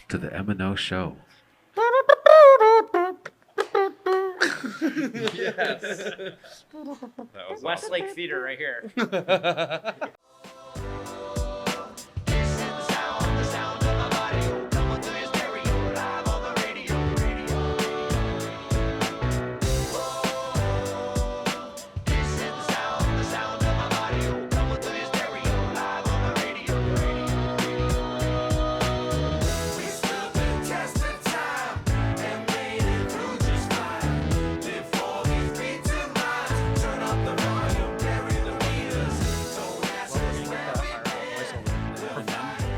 to the M&O Show. Yes. That was Westlake Theater right here.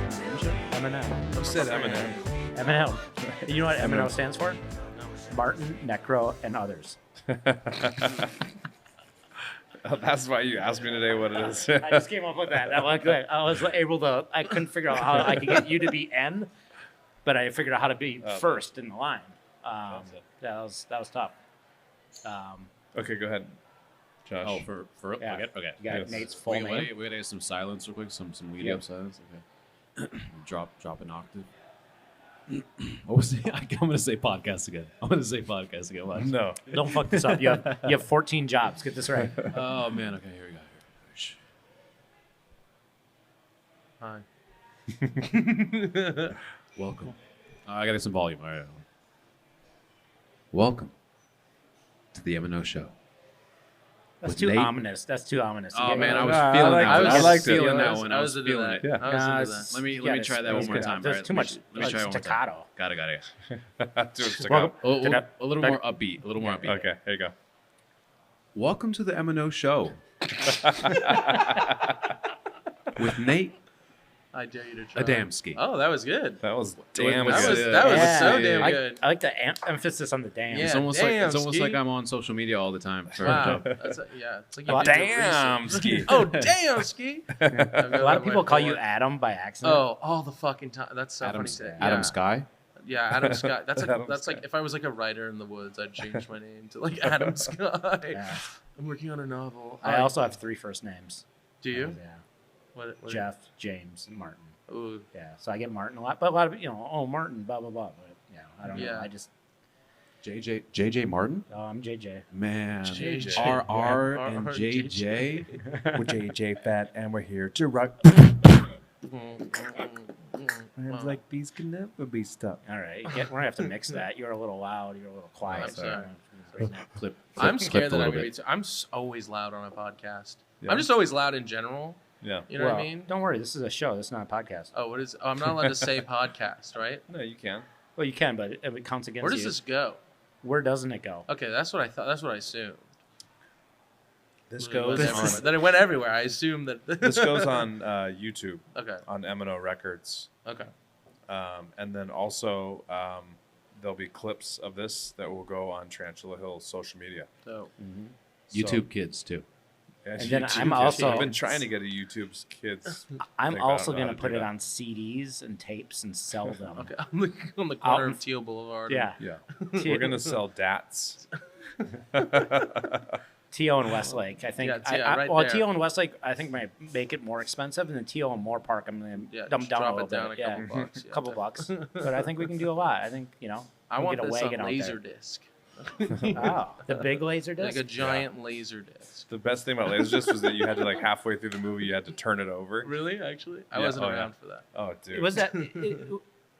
I said Eminem. M&O. You know what M&O stands for? Martin, Necro, and others. Oh, that's why you asked me today what it is. I just came up with that. That was good. I was able to. I couldn't figure out how I could get you to be N, but I figured out how to be first in the line. That was tough. Okay, go ahead, Josh. Oh, for real? Yeah. Okay. You got Yes. Nate's full name. We gotta get some silence real quick. Some medium silence. Okay. drop an octave. What was it? I'm gonna say podcast again. Watch. No. Don't fuck this up. You have 14 jobs. Get this right. Oh man. Okay. Here we go. Hi. Welcome. I gotta get some volume. All right. Welcome to the M&O Show. That's With too Nate. ominous. That's too ominous. Oh You man, get- I was I feeling liked that. it. one. I liked it. feeling Yeah. that one. I was into feeling that. it. Yeah. I was Nah, into it's- that. Let yeah, me try that one more time. There's All right, too much let me try one more time. staccato. Got it. Do it stick Welcome. out. A little more upbeat. Okay, here you go. Welcome to the M&O Show. With Nate I dare you to try. Adamsky. Oh, that was good. That was damn That good. was that was Yeah. so damn I good. like the emphasis on the damn. Yeah. It's almost Damn, like Skeet. I'm on social media all the time. Wow. That's it's like you Oh, did your Damn, research. Skeet. Oh, damn, Ski. A lot of people call you Adam by accident. Oh, all the fucking time. That's so funny to say. Adam Yeah. Sky. Yeah, Adam Scott. That's like Adam that's like Scott. if I was like a writer in the woods, I'd change my name to like Adam Scott. Yeah. I'm working on a novel. I also have 3 first names. Do you? Yeah. What? Jeff, James, Martin. Ooh. Yeah. So I get Martin a lot, but a lot of Martin, blah blah blah. But yeah, I don't know. Yeah. I just JJ Martin? I'm JJ. Man. JJ. RR Yeah. and RR, JJ. We're JJ Fat, and we're here to rock. Hands like bees can never be stopped. All right, we're gonna have to mix that. You're a little loud. You're a little quiet. I'm sorry. Clip. I'm clip scared a that I'm little gonna be. bit. I'm always loud on a podcast. Yeah. I'm just always loud in general. Yeah. You know what I mean? Don't worry. This is a show. This is not a podcast. Oh, what is? Oh, I'm not allowed to say podcast, right? No, you can. Well, you can, but it counts against Where does you. this go? Where doesn't it go? Okay, that's what I thought. That's what I assumed. This It goes went on. everywhere. Then it went everywhere. I assumed that. This goes on YouTube Okay. on M&O Records. Okay. And then also there'll be clips of this that will go on Tarantula Hill's social media. So YouTube Kids too. Yeah, And then YouTube I'm Kids. also- I've been trying to get a YouTube's kids. I'm thing, but I also don't know gonna how to put do it that. on CDs and tapes and sell them. okay, on the corner Out- of Teal Boulevard. Yeah. Yeah. We're going to sell DATs. T.O. and Westlake, I think. Yeah, right well, there. T.O. and Westlake, I think might make it more expensive, and then T.O. and Moore Park, I'm gonna Yeah, dump just down a drop little it down bit. a couple bucks. Yeah, couple bucks. But I think we can do a lot. I think I we'll want get a this on wagon out laser there. disc. Oh, the big laser disc. Like a giant laser disc. The best thing about Laserdisc was that you had to, like, halfway through the movie, you had to turn it over. Really? Actually, I Yeah, wasn't oh, yeah. around for that. Oh, dude. It was that,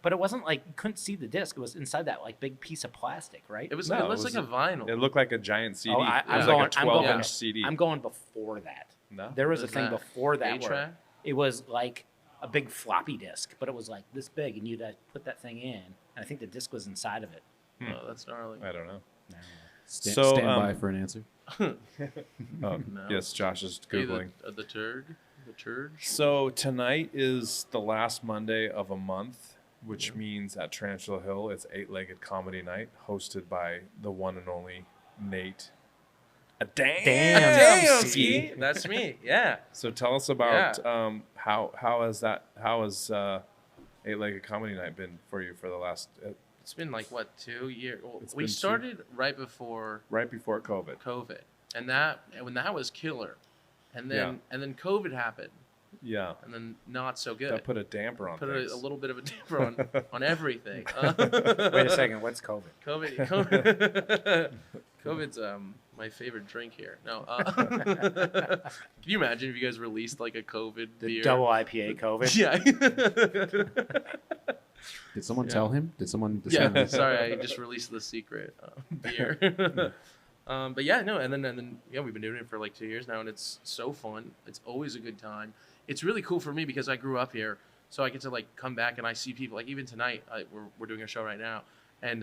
but it wasn't like you couldn't see the disc. It was inside that like big piece of plastic, right? It was. No, it it looks was like a vinyl. It looked like a giant CD. Oh, it I'm was going- like a I'm going- 12-inch yeah. CD. I'm going before that. No? There was a What is thing that? before that where A-track? it was like a big floppy disk, but it was like this big, and you'd put that thing in, and I think the disc was inside of it. Oh, that's gnarly. I don't know. Stand So, by for an answer. Oh, No. yes, Josh is Hey, Googling. the turd. The turd. So tonight is the last Monday of a month, which means at Tarantula Hill, it's 8-legged comedy night, hosted by the one and only Nate Adamsky. That's me. Yeah. So tell us about how has 8-legged comedy night been for you for the last It's been like what 2 years. Well, It's we been started right before right before COVID? COVID, and when that was killer, and then COVID happened, Yeah. and then not so good. That put a damper on Put things. a little bit of a damper on everything. Wait a second. What's COVID? COVID's my favorite drink here. No, can you imagine if you guys released like a COVID The beer? double IPA COVID. Yeah. Did someone Yeah. tell him? Did someone? Yeah. Sorry, I just released the secret beer. But yeah, no, and then yeah, we've been doing it for like 2 years now, and it's so fun. It's always a good time. It's really cool for me because I grew up here, so I get to like come back and I see people like even tonight. We're doing a show right now, and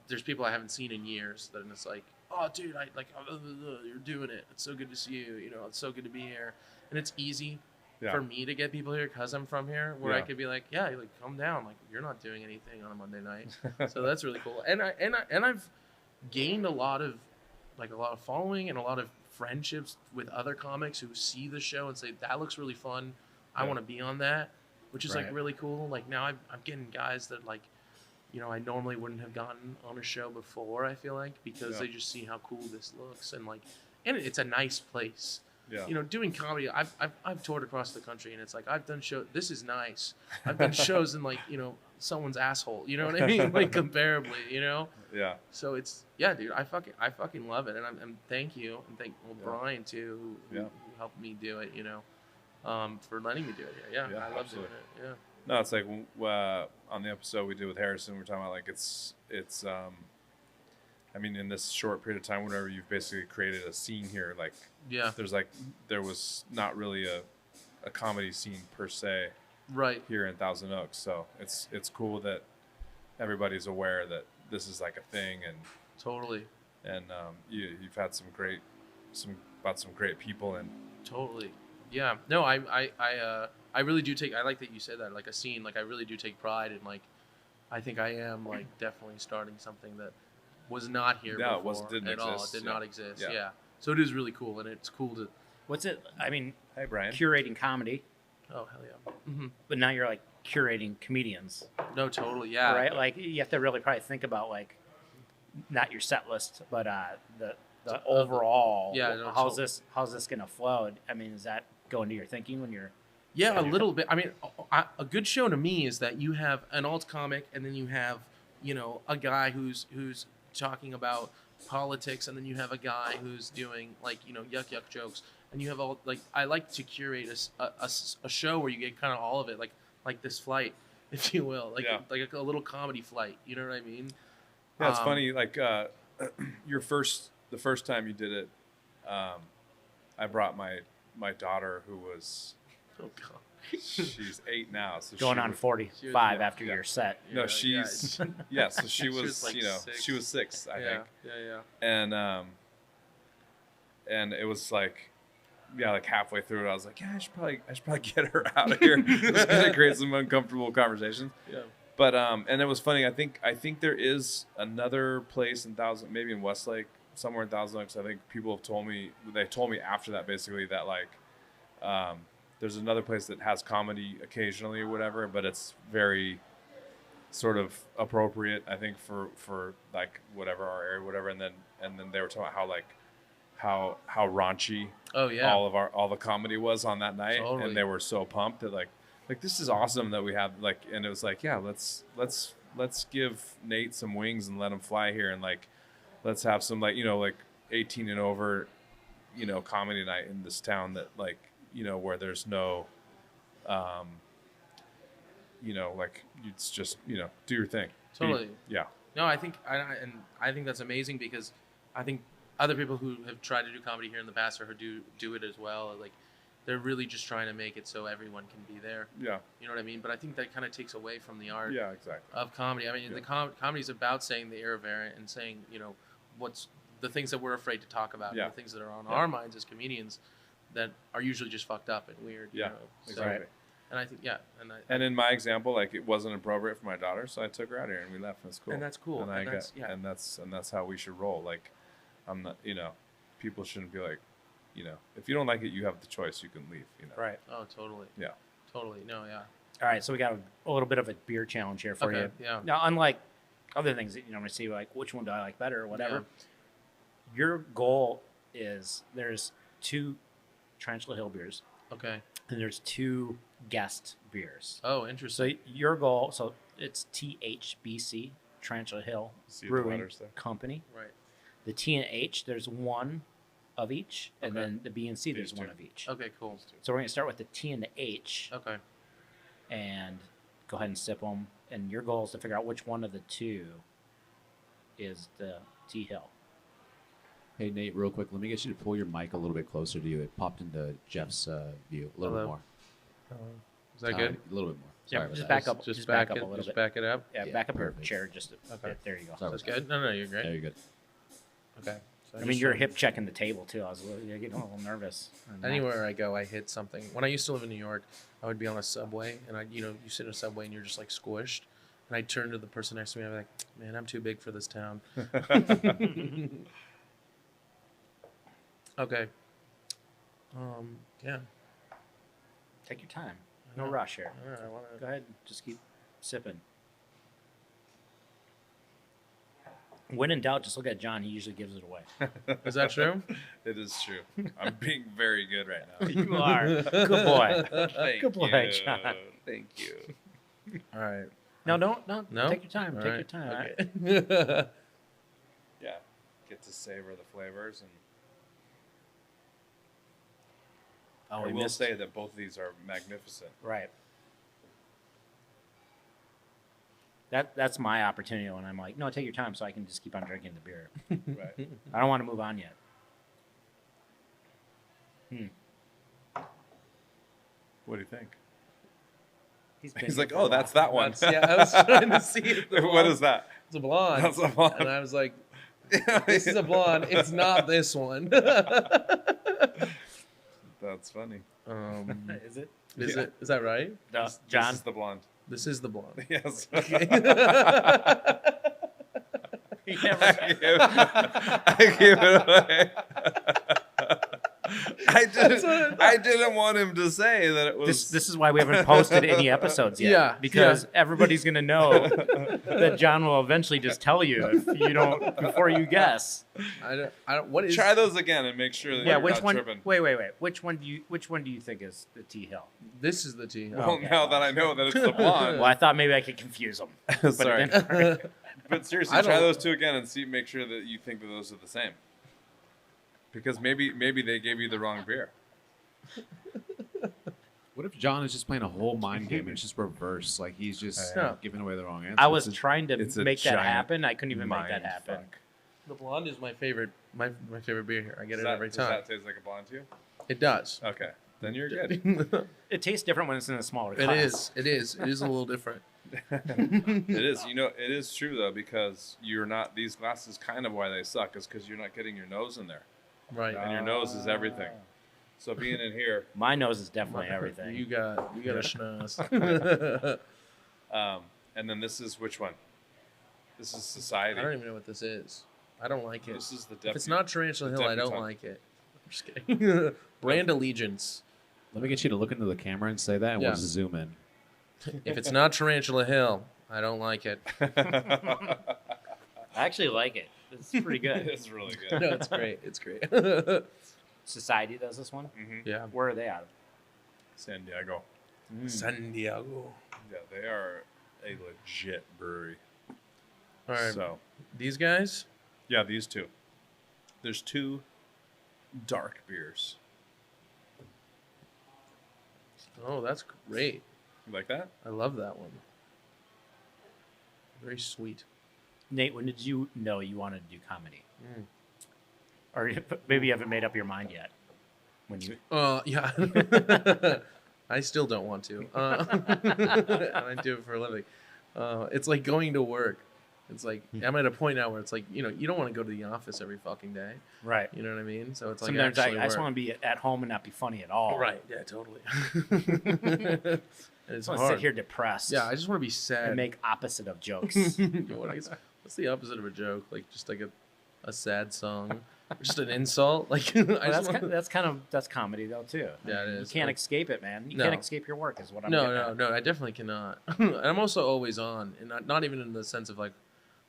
there's people I haven't seen in years that it's like, oh dude, you're doing it. It's so good to see you. You know, it's so good to be here, and it's easy for me to get people here because I'm from here, where I could be like, yeah, like come down, like you're not doing anything on a Monday night, so that's really cool. And I've gained a lot of following and a lot of friendships with other comics who see the show and say that looks really fun. I want to be on that, which is like really cool. Like now I'm getting guys that like, you know, I normally wouldn't have gotten on a show before. I feel like because they just see how cool this looks and like, and it's a nice place. Yeah. You know, doing comedy, I've toured across the country, and it's like I've done shows. This is nice. I've done shows in like, you know, someone's asshole. You know what I mean? Like comparably, you know. Yeah. So it's dude. I fucking love it, and I'm thank you, and thank Brian too, who helped me do it. You know, for letting me do it here. Yeah, I love doing it. Yeah. No, it's like on the episode we did with Harrison, we're talking about like it's I mean, in this short period of time, whenever you've basically created a scene here, like there was not really a comedy scene per se here in Thousand Oaks. So it's cool that everybody's aware that this is like a thing, and totally. And you've had some great people, and totally. Yeah. No, I really do take. I like that you said that, like a scene. Like I really do take pride in like. I think I am like definitely starting something that was not here before didn't at exist. all. It did not exist. Yeah. So it is really cool, and it's cool to. What's it? I mean, hey Brian, curating comedy. Oh hell yeah! Mm-hmm. But now you're like curating comedians. No, totally. Yeah. Right. Like you have to really probably think about like, not your set list, but the overall. Yeah. No, how's this gonna flow? I mean, does that go into your thinking when you're? Yeah, a little bit. I mean, a good show to me is that you have an alt comic, and then you have, you know, a guy who's talking about politics, and then you have a guy who's doing like, you know, yuck jokes, and you have all like I like to curate a show where you get kind of all of it, like this flight, if you will, like a little comedy flight. You know what I mean? Yeah, it's funny. Like the first time you did it, I brought my daughter who was. Oh God. She's 8 now, so going on 45 after your set. No, she's so she was like you know 6. she was 6, I think. Yeah. And it was like like halfway through it, I was like, I should probably get her out of here. It's gonna create some uncomfortable conversations. Yeah. But and it was funny. I think there is another place in maybe in Westlake, somewhere in Thousand Oaks. I think people have told me after that basically that like. There's another place that has comedy occasionally or whatever, but it's very sort of appropriate, I think, for like whatever our area, whatever. And then they were talking about how raunchy all the comedy was on that night, and they were so pumped that like this is awesome that we have like, and it was like let's give Nate some wings and let him fly here, and like let's have some like 18 and over comedy night in this town that like. Where there's no, like it's just, do your thing. Totally. Yeah. No, I think that's amazing because I think other people who have tried to do comedy here in the past or who do it as well, like they're really just trying to make it so everyone can be there. Yeah. You know what I mean? But I think that kind of takes away from the art. Yeah, exactly. Of comedy. I mean, the comedy is about saying the irreverent and saying, what's the things that we're afraid to talk about, and the things that are on our minds as comedians. That are usually just fucked up and weird. You know? Exactly. And I think, and in my example, like it wasn't appropriate for my daughter, so I took her out here and we left, and it's cool. And that's cool. And that's how we should roll. Like, I'm not, people shouldn't be like, if you don't like it, you have the choice. You can leave. Right. Oh, totally. Yeah. Totally. No. Yeah. All right, so we got a little bit of a beer challenge here for you. Yeah. Now, unlike other things that we see, like which one do I like better or whatever. Your goal is there's 2 Tarantula Hill beers, Okay. and there's 2 guest beers. Oh, So interesting. your goal, so it's THBC, Tarantula Hill See the Brewing letters there. Company. Right. The T and H, there's 1 of each, and Okay. then the B and C, there's These 1 two. of each. Okay, cool. So we're gonna start with the T and the H, Okay. and go ahead and sip them. And your goal is to figure out which one of the 2 is the T Hill. Hey Nate, real quick, let me get you to pull your mic a little bit closer to you. It popped into Jeff's view a little bit Hello? more. Is that good? A little bit more. Yeah, Sorry about just that. back up. Just back back up it. a little Just bit. back it up. Yeah, Yeah, back up perfect. your chair just a Okay. bit. There you go. Sorry That's about good. No, you're great. There you go. Okay. So I mean, just you're trying- hip checking the table too. I was getting a little nervous. And Anywhere I go, I hit something. When I used to live in New York, I would be on a subway, and you sit in a subway and you're just like squished. And I turn to the person next to me, and I'm like, man, I'm too big for this town. Okay. Yeah. Take your time. I No know. rush here. All right, I wanna... Go ahead. Just keep sipping. When in doubt, just look at John. He usually gives it away. Is that true? It is true. I'm being very good right now. You are. Good boy. Thank Good boy, you. John. Thank you. All right. No, no. No? Take your time. All Take right. your time. all right? Okay. Yeah. Get to savor the flavors, and Oh, I we will missed. say that both of these are magnificent. Right. That's my opportunity when I'm like, no, take your time, so I can just keep on drinking the beer. Right. I don't want to move on yet. What do you think? He's been He's here like, for a oh, while. that's that one. Yeah, I was trying to see if the What blonde- is that? It's a blonde. That's a blonde. And I was like, this is a blonde. It's not this one. That's funny. Is it? Is Yeah. it? Is that right? No, This John. is the blonde. This is the blonde. Yes. He never- I gave it away. I didn't want him to say that it was. This is why we haven't posted any episodes yet. Yeah, Because everybody's gonna know that John will eventually just tell you if you don't before you guess. I don't. What is? Try those again and make sure that Yeah, you're which not one? tripping. Wait. Which one do you think is the T Hill? This is the tea. Well, Okay. now that I know that it's the blonde. Well, I thought maybe I could confuse them. But Sorry. it didn't work. But seriously, I try don't- those two again and see. Make sure that you think that those are the same. Because maybe they gave you the wrong beer. What if John is just playing a whole mind game and it's just reverse? Like he's just Yeah. giving away the wrong answer. I was It's a- trying to it's a make that giant happen. I couldn't even make that mind happen. fuck. The blonde is my favorite. My favorite beer here. I get Does it that, every does time. that taste like a blonde to you? It does. Okay, then you're good. It tastes different when it's in a smaller It glass. is. It is. It is a little different. It is. You know, it is true though, because you're not. These glasses kind of why they suck is because you're not getting your nose in there, Right. and your nose is everything. So being in here, My nose is definitely everything. You got a schnoz. and then this is which one? This is Society. I don't even know what this is. I don't like it. This is the If it's deputy. not Tarantula Hill, I don't debutante. like it. I'm just kidding. Brand allegiance. Let me get you to look into the camera and say that, and Yeah. we'll zoom in. If it's not Tarantula Hill, I don't like it. I actually like it. It's pretty good. It's really good. No, it's great. It's great. Society does this one. hmm Yeah. Where are they out of? San Diego. San Diego. Yeah, they are a legit brewery. All right. So These guys? yeah, these two. There's two dark beers. Oh, that's great. You like that? I love that one. Very sweet. Nate, when did you know you wanted to do comedy? Mm. Or maybe you haven't made up your mind yet. When you Yeah. I still don't want to. I do it for a living. It's like going to work. It's like I'm at a point now where it's like, you don't want to go to the office every fucking day. right. You know what I mean? So it's like Sometimes actually I just work. want to be at home and not be funny at all. Right. Yeah, totally. I It's just want to hard. sit here depressed. Yeah, I just want to be sad. and make opposite of jokes. What's the opposite of a joke? Like just like a sad song, or just an insult. Like I Well, just want... that's comedy though too. Yeah, it You is. can't escape it, man. You No. can't escape your work. Is what I'm. No, getting no, at. no. I definitely cannot. And I'm also always on, and not even in the sense of like,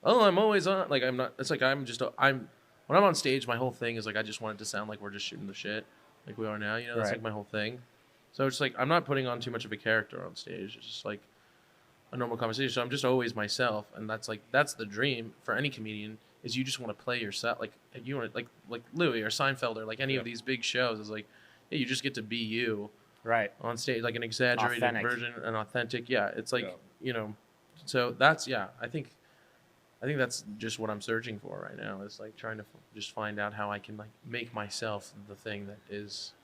oh, I'm always on. Like I'm not. It's like I'm when I'm on stage, my whole thing is like I just want it to sound like we're just shooting the shit, like we are now. That's Right. like my whole thing. So it's like I'm not putting on too much of a character on stage. It's just like a normal conversation. So I'm just always myself, and that's the dream for any comedian. Is you just want to play yourself, like you want to, like Louis or Seinfeld or like any of these big shows. Is like, yeah, you just get to be you, Right. on stage, like an exaggerated Authentic. version, an authentic. Yeah, it's like So that's I think that's just what I'm searching for right now. Is like trying to just find out how I can like make myself the thing that is.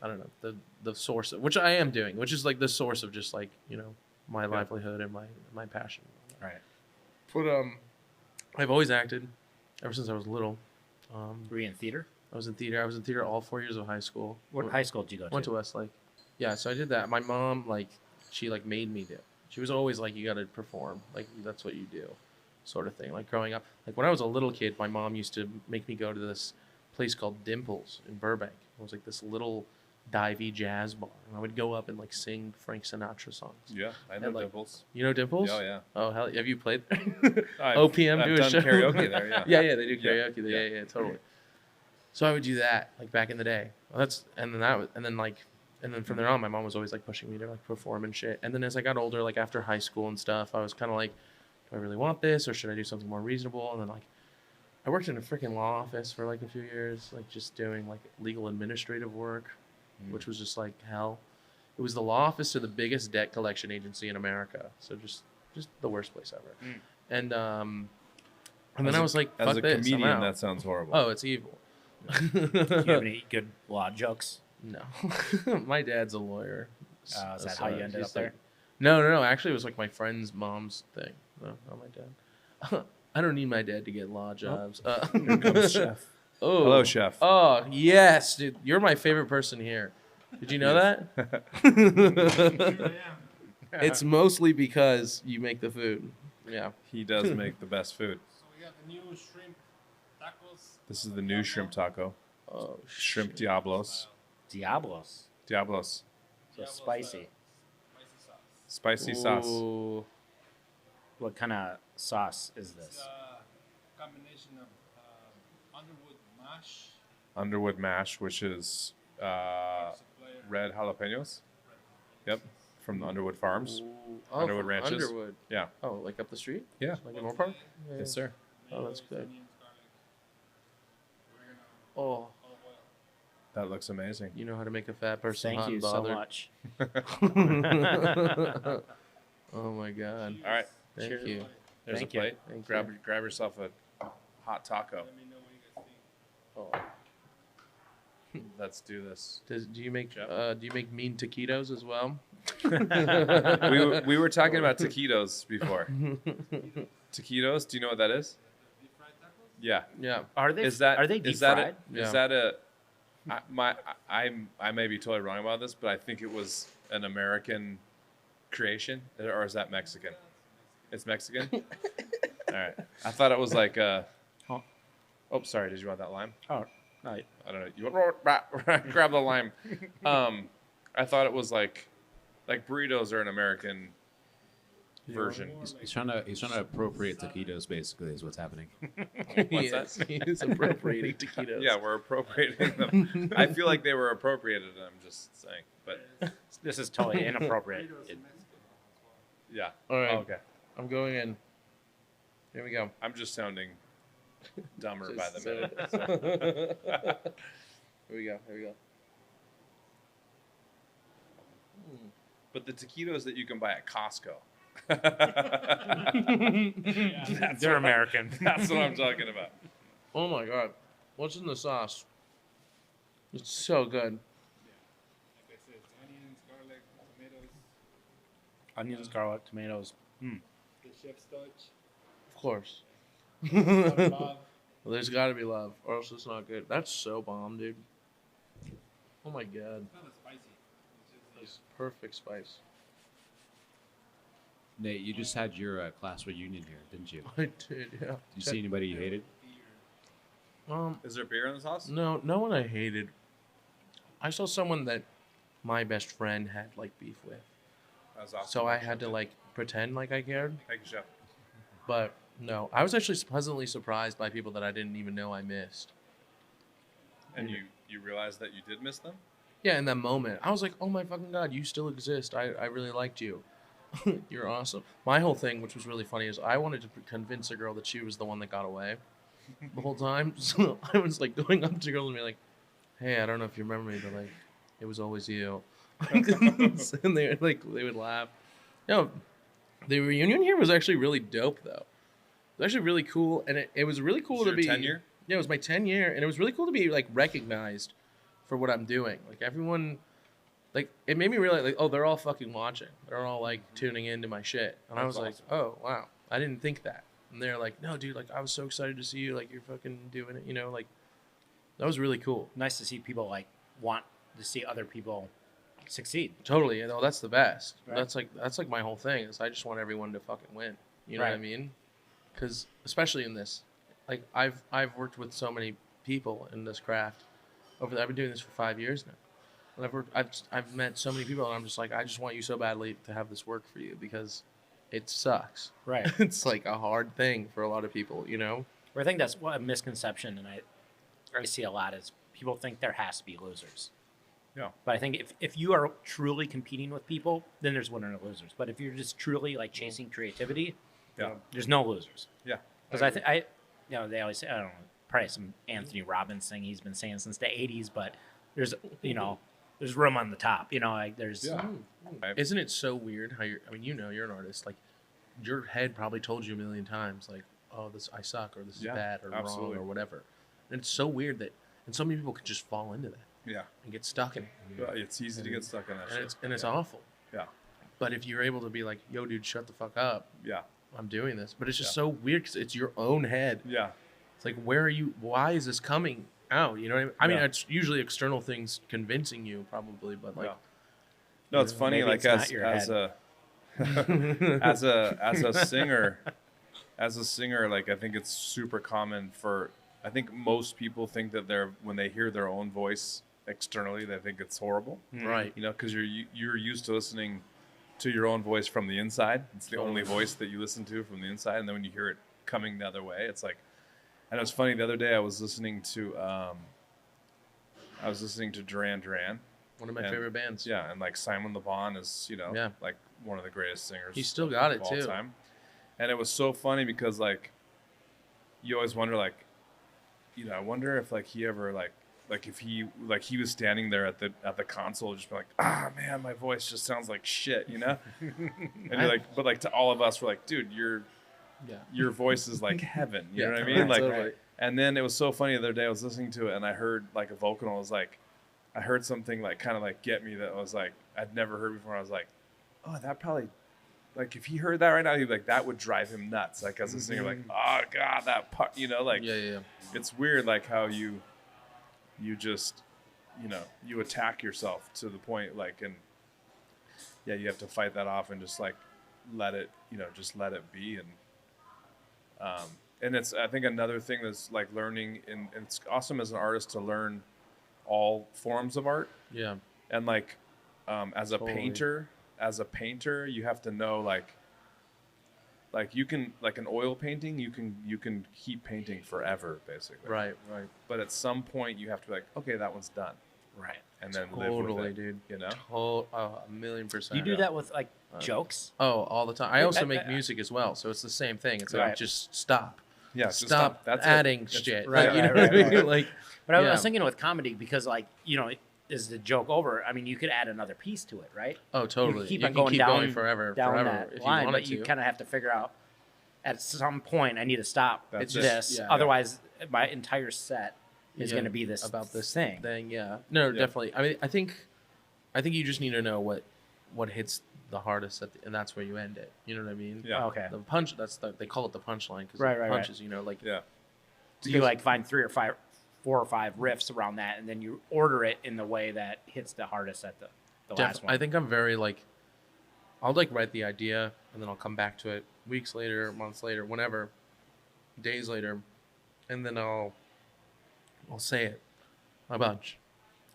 I don't know, the source of, which I am doing, which is like the source of just like my livelihood and my passion. Right. But I've always acted ever since I was little. Were you in theater? I was in theater. I was in theater all 4 years of high school. What high school did you go to? Went to Westlake. Yeah, so I did that. My mom she made me do. She was always like, you got to perform. Like that's what you do, sort of thing. Like growing up, like when I was a little kid, my mom used to make me go to this place called Dimples in Burbank. It was like this little divey jazz bar, and I would go up and like sing Frank Sinatra songs. Yeah, I know like, Dimples. You know Dimples? Oh yeah. Oh hell, have you played? I've OPM do a done show. karaoke there. Yeah. yeah, they do karaoke there. Yeah, totally. So I would do that like back in the day. Well, and then from there on, my mom was always like pushing me to like perform and shit. And then as I got older, like after high school and stuff, I was kind of like, do I really want this, or should I do something more reasonable? And then like, I worked in a freaking law office for like a few years, like just doing like legal administrative work, which was just like hell. It was the law office to the biggest debt collection agency in America. So just the worst place ever. And then I was like, fuck as a this, I'm comedian, out. that sounds horrible. Oh, it's evil. Do you have any good law jokes? No. My dad's a lawyer. Is that how you ended he's up there? like- No. Actually, it was like my friend's mom's thing. No, not my dad. I don't need my dad to get law jobs. Here comes Chef. Oh. Hello, Chef. Oh, yes, dude. You're my favorite person here. Did you know that? It's mostly because you make the food. Yeah. He does make the best food. So we got the new shrimp tacos. This is the new shrimp taco. Oh, Shrimp Diablos. Diablos. Diablos. So spicy. Spicy sauce. Ooh. What kind of sauce is It's this? a combination of Underwood mash. Underwood mash, which is red jalapenos. Yep, from the Underwood Farms. Ooh. Underwood from Ranches. Underwood. Yeah. Oh, like up the street? Yeah. Like in Moore Park? Yeah. Yes, sir. Oh, that's good. Onions, garlic, Oh, olive oil. That looks amazing. you know how to make a fat person hot Thank you and so bothered. much. Oh my god. All right, Thank Cheers. you. there's Thank a you. plate. Thank grab you. grab yourself a hot taco. Let me know what you guys think. Oh. Let's do this. Do you make Yep. do you make mean taquitos as well? We were talking about taquitos before. Taquitos, do you know what that is? Deep fried tacos? Yeah. Yeah. Are they? Is that Are they deep is that fried? Yeah. Is that a I may be totally wrong about this, but I think it was an American creation, or is that Mexican? It's Mexican. All right. I thought it was like a. Oh, sorry. Did you want that lime? Oh, no. I don't know. You want grab the lime? I thought it was like burritos are an American version. He's trying to appropriate taquitos. Basically, is what's happening. What's Yes, that? he is appropriating taquitos. Yeah, we're appropriating them. I feel like they were appropriated. I'm just saying, but This is totally inappropriate. yeah. All right. Oh, okay. I'm going in. Here we go. I'm just sounding dumber by the Just minute. Here we go. Here we go. But the taquitos that you can buy at Costco. They're American. That's what I'm talking about. Oh my god. What's in the sauce? It's so good. Like I said, it's onions, garlic, tomatoes, Onions, garlic, tomatoes. the chef's touch. Of course. Love. Well, there's got to be love, or else it's not good. That's so bomb, dude. Oh my god. It's not as spicy. It's just That's perfect spice. Nate, you just had your class reunion here, didn't you? I did, yeah. Did you see anybody you hated? Is there beer in this house? No one I hated. I saw someone that my best friend had like beef with, That was awesome. so I had to like pretend like I cared. Thank you, Chef. But no, I was actually pleasantly surprised by people that I didn't even know I missed. And you realized that you did miss them? yeah, in that moment, I was like, oh my fucking God, you still exist. I really liked you. You're awesome. My whole thing, which was really funny, is I wanted to convince a girl that she was the one that got away the whole time. So I was like going up to girls and be like, hey, I don't know if you remember me, but like, it was always you. And they would laugh. No, the reunion here was actually really dope though. It was actually really cool, and it was really cool to be 10 year? Yeah, it was my 10 year, and it was really cool to be like recognized for what I'm doing. Like everyone, like it made me realize like, oh, they're all fucking watching. They're all like tuning into my shit, and I was like, oh wow, I didn't think that. And they're like, no, dude, like I was so excited to see you. Like you're fucking doing it, you know, like that was really cool. Nice to see people like want to see other people succeed. Totally, you know, that's the best. Right. That's like my whole thing is I just want everyone to fucking win. You know what I Right. mean? Because especially in this, like I've worked with so many people in this craft. I've been doing this for 5 years now, and I've met so many people, and I'm just like, I just want you so badly to have this work for you because it sucks. Right. It's like a hard thing for a lot of people, you know. I think that's what a misconception, and I see a lot is people think there has to be losers. Yeah. But I think if you are truly competing with people, then there's winners and losers. But if you're just truly like chasing creativity, Yeah. there's no losers. Yeah. Because you know, they always say, I don't know, probably some Anthony Robbins thing he's been saying since the 80s, but there's, you know, there's room on the top, you know, like there's, Yeah. Isn't it so weird how I mean, you know, you're an artist, like your head probably told you a million times, like, oh, this, I suck, or this is Yeah, bad, or absolutely. wrong, or whatever. And it's so weird that, and so many people could just fall into that Yeah. and get stuck in it. Well, it's easy to get stuck in that shit. And it's awful. Yeah. But if you're able to be like, yo, dude, shut the fuck up. Yeah. I'm doing this. But it's just Yeah. so weird because it's your own head. Yeah. It's like, where are you? Why is this coming out? You know what I mean? I mean, Yeah. it's usually external things convincing you, probably, but like, Yeah. No, it's funny. Maybe Like it's not as your as head. a as a singer, like I think it's super common for. I think most people think that when they hear their own voice externally, they think it's horrible. right. You know, because you're used to listening to your own voice from the inside. It's the only voice that you listen to from the inside, and then when you hear it coming the other way, it's like. And it was funny the other day. I was listening to Duran Duran. One of my And- favorite bands. Yeah, and like Simon Le Bon is, Yeah. like one of the greatest singers. He's still got it, of all too. time. And it was so funny because like you always wonder like, you know, I wonder if like he ever like if he was standing there at the console just be like, man, my voice just sounds like shit, you know? And you're like, but like to all of us, we're like, dude, Yeah. your voice is like heaven. You Yeah, know what I mean? Like, totally. and then it was so funny the other day. I was listening to it and I heard like a vocal. And I was like, I heard something like kind of like get me that was like I'd never heard before. I was like, oh, that probably like if he heard that right now, he'd be like that would drive him nuts. Like as a singer, like oh god, that part, you know, like Yeah. it's weird like how you just you attack yourself to the point like and yeah, you have to fight that off and just like let it just let it be and it's I think another thing that's like learning and it's awesome as an artist to learn all forms of art Yeah. and like as a Totally. painter you have to know like you can like an oil painting you can keep painting forever basically Right. but at some point you have to be like okay that one's done right. and then live with Totally, it, dude. you know 1,000,000%. You do that with like jokes? Oh, all the time. I also I- make I- music as well, so it's the same thing. It's Right. like just stop. yeah just Stop that's it. adding It's- shit. right, Like, you know right, what I right, mean? Like, But I yeah. was thinking with comedy because like, you know, is the joke over? I mean, you could add another piece to it, right? oh, totally. You keep You on can going keep down, going forever that if you line, wanted but you to. kind of have to figure out at some point I need to stop That's this. it. Yeah. Otherwise, my entire set is Yeah, going to be this about this thing. Yeah. No, Yeah. definitely. I mean, I think you just need to know what hits the hardest and that's where you end it. You know what I mean? Yeah. Okay. The punch. They call it the punchline because Right, right, right. punches. You know, like yeah So you like find 4 or 5 riffs around that, and then you order it in the way that hits the hardest at the last one. I think I'm very like, I'll like write the idea and then I'll come back to it weeks later, months later, whenever, days later, and then I'll say it a bunch.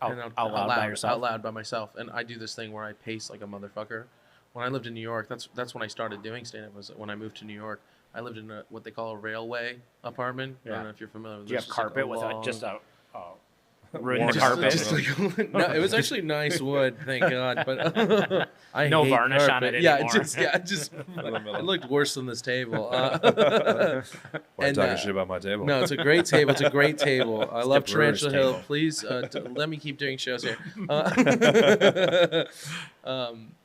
Out And loud by yourself? Out loud by myself. And I do this thing where I pace like a motherfucker. When I lived in New York, that's when I started doing stand-up. Was when I moved to New York. I lived in what they call a railway apartment. I Yeah. don't know if you're familiar with Do you this. have It's like carpet a with long- just a Ruined the Worn out. carpet. Just like, no, it was actually nice wood, thank God. But I No hate varnish on carpet. it Yeah, anymore. just it looked worse than this table. Why are you and, talking shit about my table? No, it's a great table. It's a great table. I love the brewer's Tarantula Hill. table. Please let me keep doing shows here.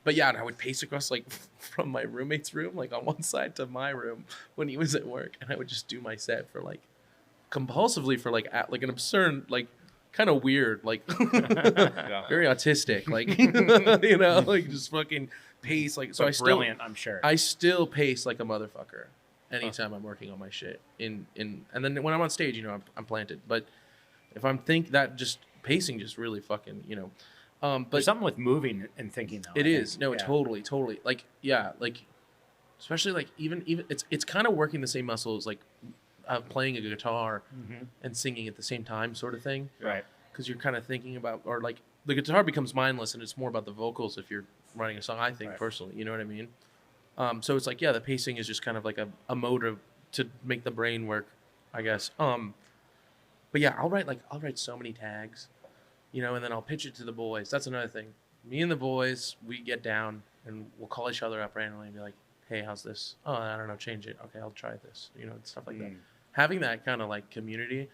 But yeah, and I would pace across like from my roommate's room, like on one side to my room when he was at work, and I would just do my set for like compulsively for like an absurd, like kind of weird, like very autistic, like you know, like just fucking pace like. So But I still brilliant, I'm sure. I still pace like a motherfucker anytime I'm working on my shit. And then when I'm on stage, you know, I'm planted. But if I'm that just pacing just really fucking, you know. But But something with moving and thinking though. it I is. think. No, Yeah. totally. Like yeah, like especially like even it's kind of working the same muscles like playing a guitar and singing at the same time sort of thing. Right. Because you're kind of thinking about, or like the guitar becomes mindless and it's more about the vocals if you're writing a song, I think personally, you know what I mean? So it's like, yeah, the pacing is just kind of like a motive to make the brain work, I guess. But yeah, I'll write so many tags, you know, and then I'll pitch it to the boys. That's another thing. Me and the boys, we get down and we'll call each other up randomly and be like, hey, how's this? Oh, I don't know, change it. Okay, I'll try this, you know, stuff like that. Having that kind of like community.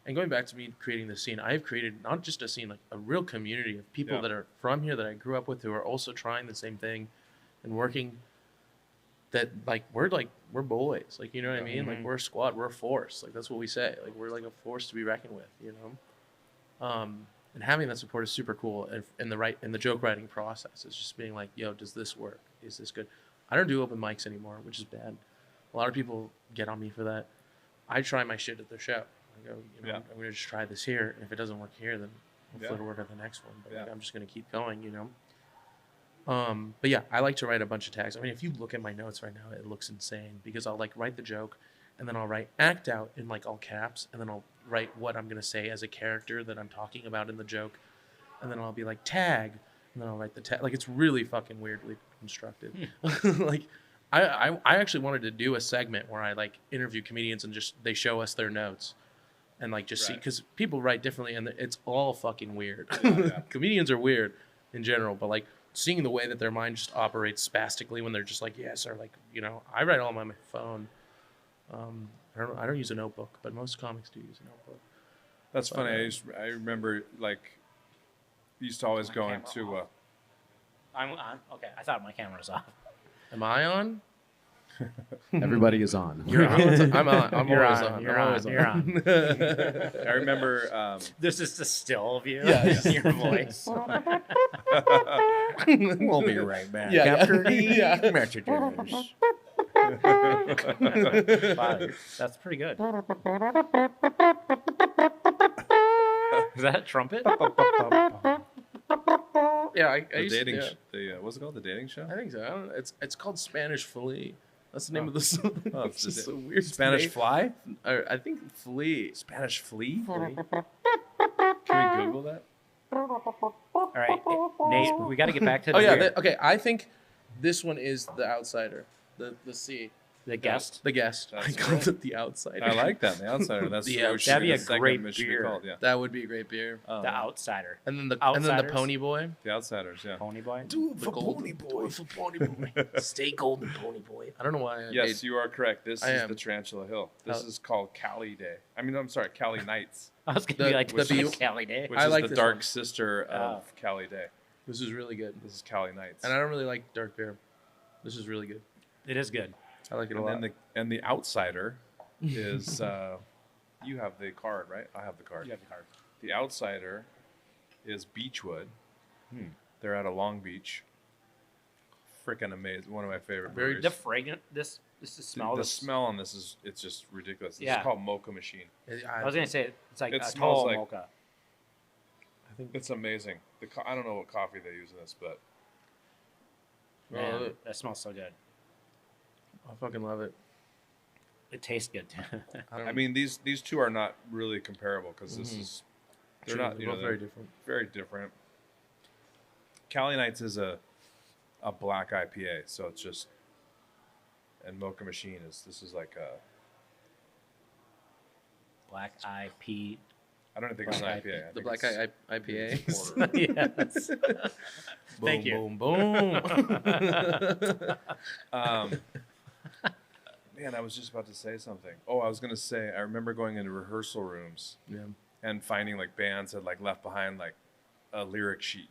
And going back to me creating the scene, I have created not just a scene, like a real community of people that are from here that I grew up with who are also trying the same thing and working that we're boys. Like, you know what I mean? Like we're a squad, we're a force. Like that's what we say. Like we're like a force to be reckoned with, you know? And having that support is super cool in the joke writing process. It's just being like, yo, does this work? Is this good? I don't do open mics anymore, which is bad. A lot of people get on me for that. I try my shit at the show. I go, you know, I'm going to just try this here. And if it doesn't work here, then hopefully it'll work at the next one. But like, I'm just going to keep going, you know? But yeah, I like to write a bunch of tags. I mean, if you look at my notes right now, it looks insane because I'll like write the joke and then I'll write act out in like all caps. And then I'll write what I'm going to say as a character that I'm talking about in the joke. And then I'll be like tag. And then I'll write the tag. Like it's really fucking weirdly constructed. Like I actually wanted to do a segment where I like interview comedians and just they show us their notes. And like just see, because people write differently, and it's all fucking weird. Comedians are weird in general, but like seeing the way that their mind just operates spastically when they're just like yes, or like you know, I write all on my phone. I don't use a notebook, but most comics do use a notebook. That's funny. I remember like used to always go into. I'm on. Okay, I thought my camera was off. Am I on? Everybody is on. You're on. I'm on. I'm You're always on. on. You're I'm on. always You're on. I remember. This is the still of you. Yeah. Your voice. We'll be right back. Yeah, After the yeah. messages. Wow, that's pretty good. Is that a trumpet? Yeah, I The used dating, to, what's it called? The dating show? I think so. I don't know. It's called Spanish Flea. That's the name of the song. Oh, It's just a weird Spanish name. fly? I think Flea. Spanish flea? Flea. Can we Google that? All right, Nate, we got to get back to the Oh yeah. beer. Okay. I think this one is the outsider. The C. The guest. The guest. That's I called it the outsider. I like that. The outsider. That's Yeah, what that'd be a the segment great should be beer. called. Yeah. That would be a great beer. The outsider. And then the Outsiders? pony boy. The outsiders. Yeah. Pony boy. Do it for pony boy. For pony boy. Stay golden, pony boy. I don't know why. Yes, you are correct. This I is am. the Tarantula Hill. This Oh. is called Cali Day. I mean, I'm sorry, Cali Nights, I was gonna The- be like, the what's B- Cali Day? which I is like the this dark one. sister of Cali Day. This is really good. This is Cali Nights. And I don't really like dark beer. This is really good. It is good. I like it a And lot. then the outsider is you have the card, right? I have the card. You have the card. The outsider is Beechwood. They're out of Long Beach. Freaking amazing! One of my favorite. Very breweries. The fragrant. This is smell. The this- smell on this is it's just ridiculous. This Yeah. is called Mocha Machine. I was gonna say it's like It a smells tall like- mocha. It's amazing. I don't know what coffee they use in this, but Man, that smells so good. I fucking love it. It tastes good too. I mean these two are not really comparable because this is they're not They're both very different. very different. Cali Nights is a black IPA, so it's just and Mocha Machine is like a Black Eye Pea I don't think it's an IPA. I The think black it's eye IPA. Yes. Thank you. Boom, boom. Man, I was just about to say something. Oh, I was gonna say I remember going into rehearsal rooms Yeah. and finding like bands had like left behind like a lyric sheet.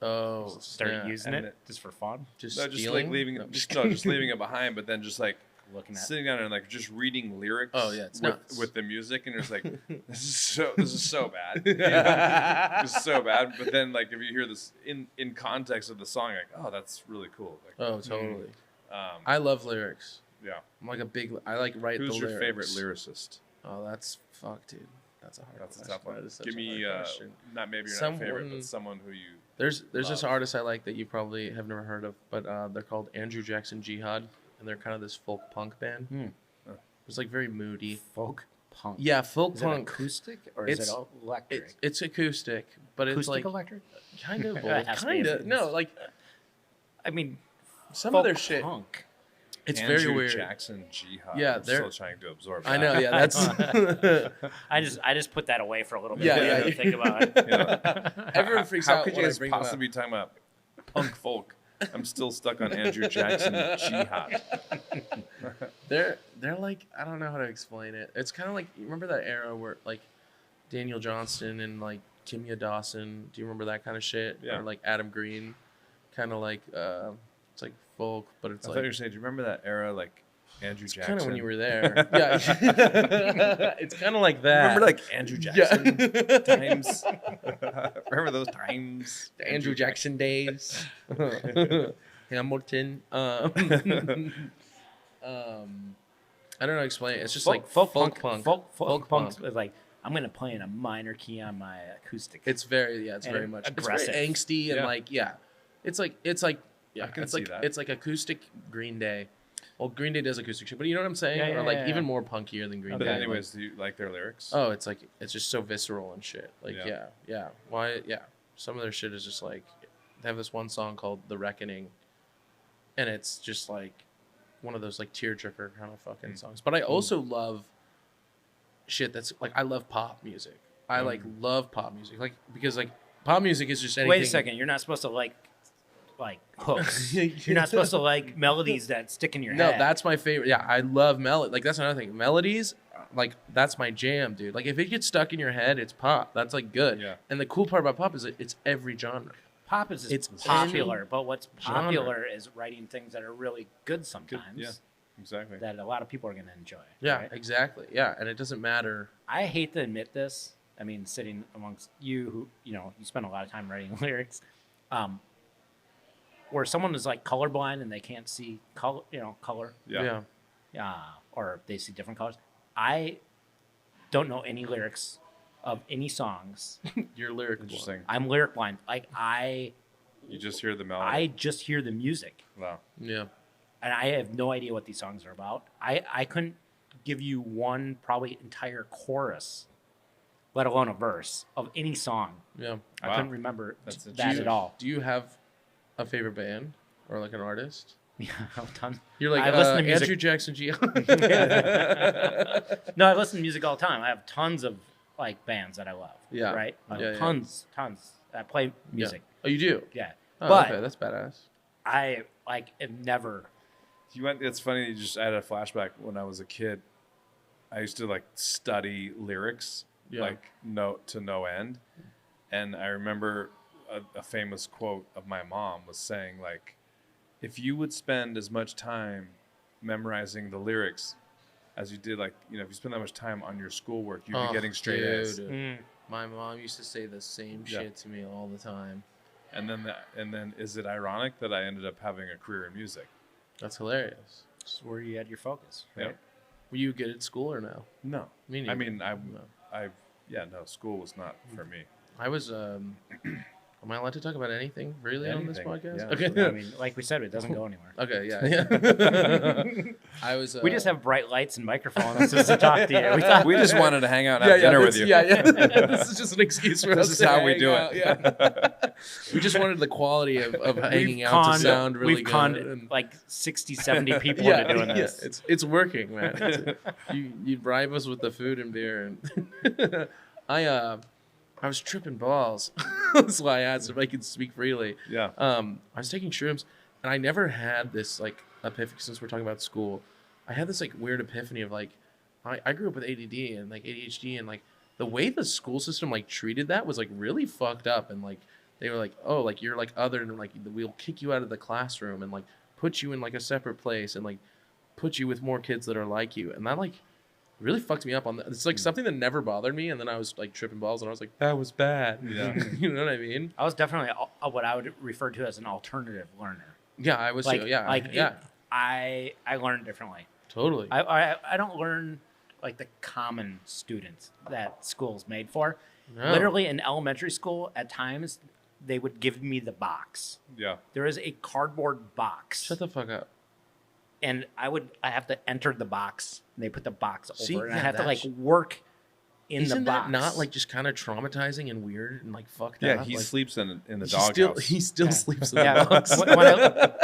Oh, Start yeah. using And it just for fun. Just No, just stealing? like leaving No, it, just leaving it behind, but then just like Looking at. sitting down and like just reading lyrics. Oh, yeah, it's with, nuts. with the music, and it's like this is so bad. You know? This is so bad. But then like if you hear this in context of the song, like oh that's really cool. Like, Oh, totally. um, I love lyrics. yeah. I'm like a big. I like write Who's the your lyrics. favorite lyricist? Oh, that's fuck, dude. That's a hard. That's a question. tough one. That is such Give a me hard question. not maybe your not favorite, Someone- but someone who you. There's this love. artist I like that you probably have never heard of, but they're called Andrew Jackson Jihad, and they're kind of this folk punk band. Hmm. It's like very moody. Folk punk. Yeah, folk Is it punk. acoustic or is It's- it electric? It's acoustic, but it's acoustic like electric? kind of It both. has to be Kind if of it's- no, like I mean, some folk of their shit. punk. It's Andrew very weird. Jackson Jihad. Yeah, I'm they're- still trying to absorb. I that. know. Yeah, that's I just put that away for a little bit. Yeah, I yeah. didn't think about it. You know, everyone freaks how out could you when I guys bring them possibly up. be talking about punk folk? I'm still stuck on Andrew Jackson Jihad. They're like I don't know how to explain it. It's kind of like you remember that era where like Daniel Johnston and like Kimya Dawson. Do you remember that kind of shit? Yeah. Or like Adam Green, kind of like it's like folk, but it's I thought you like were saying, do you remember that era like Andrew kind Jackson? of when you were there. Yeah, it's kind of like that. Remember like Andrew Jackson Yeah. times? Remember those times? The Andrew Jackson days. Hamilton. I don't know how to explain it. It's just like folk punk. Folk Folk punk punk. is like I'm gonna play in a minor key on my acoustic. It's very it's And very much aggressive. It's very angsty and Yeah. like it's like yeah, I can it's see like that. it's like acoustic Green Day. Well, Green Day does acoustic shit, but you know what I'm saying? Yeah, or yeah, like yeah, even yeah. more punkier than Green But Day. anyways, do you like their lyrics? Oh, it's like it's just so visceral and shit. Like Yeah. yeah. Why some of their shit is just like they have this one song called The Reckoning, and it's just like one of those like tearjerker kind of fucking songs. But I also love shit that's like I love pop music. I like love pop music. Like because like pop music is just anything. Wait a second, you're not supposed to like hooks. You're not supposed to like melodies that stick in your No, head. that's my favorite. Yeah, I love melody. Like that's another thing. Melodies, like that's my jam, dude. Like if it gets stuck in your head, it's pop. That's like good. Yeah. And the cool part about pop is it's every genre. pop is it's just popular, but what's genre. popular is writing things that are really good sometimes. yeah. Exactly. That a lot of people are going to enjoy. Yeah, right? exactly. Yeah, and it doesn't matter. I hate to admit this. I mean, sitting amongst you, who you spend a lot of time writing lyrics, where someone is like colorblind and they can't see color, color, Yeah. or they see different colors. I don't know any lyrics of any songs. You're lyrical. Interesting. I'm lyric blind. Like You just hear the melody. I just hear the music, Wow. Yeah. and I have no idea what these songs are about. I couldn't give you one probably entire chorus, let alone a verse of any song. Yeah. I Wow. couldn't remember That's that interesting. at all. Do you have a favorite band or like an artist? Yeah, I've done. You're like I listen to music- Andrew Jackson G. No, I listen to music all the time. I have tons of like bands that I love. Yeah. Right. Yeah, yeah. Tons. I play music. Oh, you do? Yeah. Oh, But okay, that's badass. I have never. It's funny. You just added a flashback. When I was a kid, I used to like study lyrics, Yeah. like to no end. And I remember a famous quote of my mom was saying like, if you would spend as much time memorizing the lyrics as you did, like, if you spend that much time on your schoolwork, you'd be getting straight A's. My mom used to say the same Yeah. shit to me all the time. And then is it ironic that I ended up having a career in music? That's hilarious. It's where you had your focus. Right. Yep. Were you good at school or no? No. Me I neither. mean, No. school was not for me. I was. Am I allowed to talk about anything really on this Anything, podcast? yeah. Okay. I mean, like we said, it doesn't go anywhere. Okay. Yeah. I was. We just have bright lights and microphones just to talk to you. We thought We just wanted to hang out and have dinner with you. Yeah. This is just an excuse for This us is to how we hang do out, it. Yeah. We just wanted the quality of hanging out to sound really we've good. conned and- like 60, 70 people into doing this. It's working, man. You bribe us with the food and beer, and I was tripping balls. That's why I asked if I could speak freely. Yeah. I was taking shrooms, and I never had this like epiphany. Since we're talking about school, I had this like weird epiphany of like, I grew up with ADD and like ADHD, and like the way the school system like treated that was like really fucked up, and like they were like, oh, like you're like other, and like we'll kick you out of the classroom and like put you in like a separate place and like put you with more kids that are like you, and that like really fucked me up on that. It's like something that never bothered me, and then I was like tripping balls, and I was like, that was bad. Yeah. You know what I mean? I was definitely what I would refer to as an alternative learner. Yeah, I was. Like, Too. Yeah, like yeah, I learned differently. totally. I don't learn like the common students that school's made for. No. Literally in elementary school, at times they would give me the box. Yeah. There is a cardboard box, Shut the fuck up. and I have to enter the box. And they put the box over, See, and I yeah, have to like that's- work in Isn't the box. that not like just kind of traumatizing and weird and like fucked Yeah, up? he like, sleeps in the he doghouse. still Yeah. sleeps in Yeah, the box.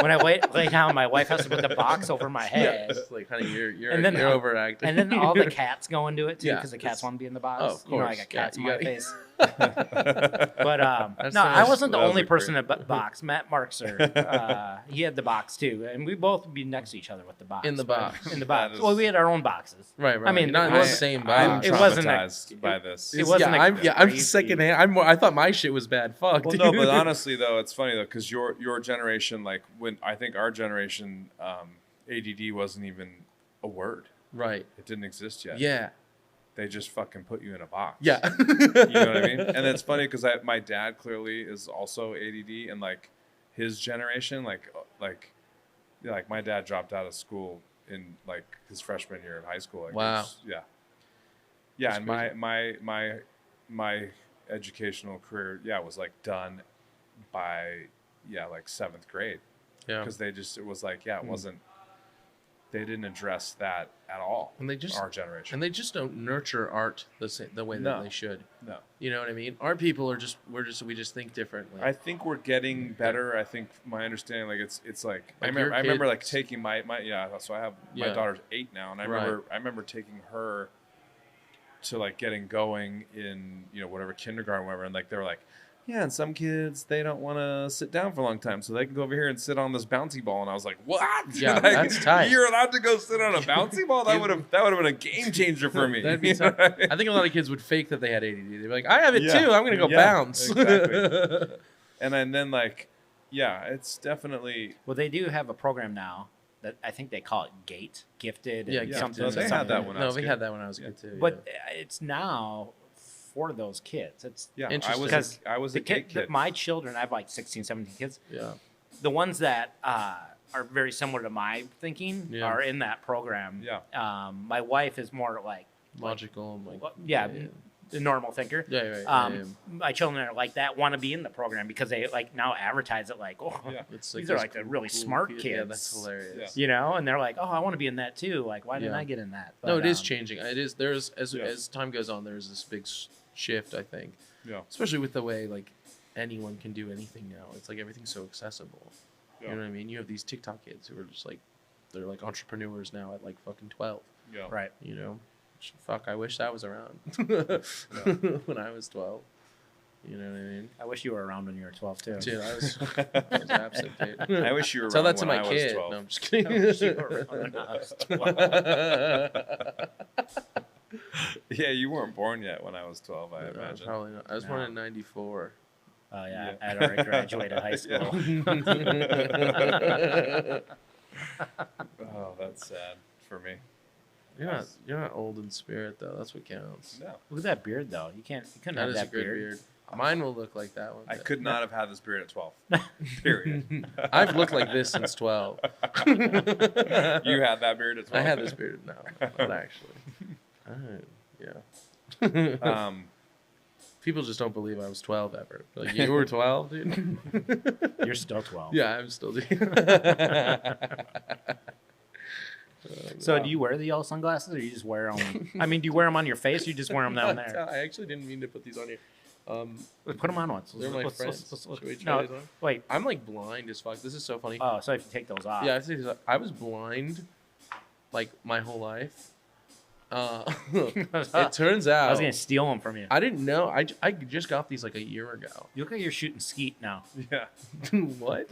when I lay down, my wife has to put the box over my Yeah, head. it's like, honey, you're And then- overacting. And then all the cats go into it too, Yeah, because the cats it's- want to be in the box. Oh, of You know, I course. got cats Yeah, in you my got- face. But That's no, I nice. wasn't the That was only a person great- in the box. Matt Markser, he had the box too, and we both would be next to each other with the box. In the box. In the That box. is- Well, we had our own boxes. right. I mean, not in it the was- same I'm box. It wasn't a- traumatized by this. It wasn't yeah, a I'm crazy- secondhand. I thought my shit was bad. Fuck. Well, dude. no, but honestly though, it's funny though because your generation, like when I think our generation, ADD wasn't even a word. right. It didn't exist yet. Yeah. They just fucking put you in a box. Yeah. You know what I mean? And it's funny because my dad clearly is also ADD, and like his generation, like my dad dropped out of school in like his freshman year of high school. Like, Wow. Yeah. Yeah, That's and my educational career, was like done by like 7th grade Yeah. because it was like it wasn't. They didn't address that at all. And they just our generation. and they just don't nurture art the way that No. they should. No. You know what I mean? Our people are we just think differently. I think we're getting better. I think my understanding, like it's like I Like remember, your I remember like kids- taking my So I have my Yeah. daughter's 8 now, and I remember taking her to like getting going in whatever kindergarten, whatever, and like they were like, yeah, and some kids they don't want to sit down for a long time, so they can go over here and sit on this bouncy ball. And I was like, what? Yeah, Like, that's tight. You're allowed to go sit on a bouncy ball? That would have been a game changer for me. That'd be You know tough. what I mean? I think a lot of kids would fake that they had ADD. They'd be like, I have it Yeah. too. I'm gonna go Yeah, bounce. exactly. And then like, it's definitely. Well, they do have a program now that I think they call it GATE, gifted. Yeah, and yeah. something. No, they had something. that when I No, was we a kid. had that when I was a kid too. But it's now for those kids. It's Yeah, Interesting. I was a kid. my children, I have like 16, 17 kids. yeah. The ones that are very similar to my thinking Yeah. are in that program. Yeah. My wife is more like Logical. Like, yeah, the normal thinker. Yeah, right. My children are like that, want to be in the program because they like now advertise it like, oh, Yeah. It's these are those like the cool- really cool smart Yeah, kids. that's hilarious. you know, and they're like, oh, I want to be in that too. Like, why didn't Yeah. I get in that? No, But, it is changing. It is. There's as Yeah. as time goes on, there's this big shift. I think, Yeah. especially with the way like anyone can do anything now. It's like everything's so accessible. Yeah. You know what I mean? You have these TikTok kids who are just like, they're like entrepreneurs now at like fucking 12. Yeah. Right. You know, fuck. I wish that was around when I was 12. You know what I mean? I wish you were around when you were 12 too. Dude, I was absent, dude. I wish you were Tell around that to when my I was kid. 12. No, I'm just I wish you kidding. were around when I was 12. Yeah, you weren't born yet when I was 12, I imagine. Probably not. I was born in '94. Oh yeah, Yeah. I had already graduated high school. Oh, that's sad for me. You're not old in spirit though. That's what counts. No. Look at that beard though. You couldn't That have is that a good beard. Mine will look like that one. I could not have had this beard at 12. Period. I've looked like this since 12. You had that beard at 12? I had this beard now, but actually, yeah. People just don't believe I was 12 ever. Like, you were 12, dude? You're still 12. Yeah, I'm still doing. So do you wear the yellow sunglasses, or you just wear them? I mean, do you wear them on your face, or you just wear them down there? I actually didn't mean to put these on here. Put them on once. They're my Let's- friends. let's- Should we try no, these on? wait. I'm like blind as fuck. This is so funny. Oh, so if you take those off. Yeah, I was blind like my whole life It turns out I was gonna steal them from you. I didn't know. I just got these like a year ago. You look like you're shooting skeet now. Yeah. What?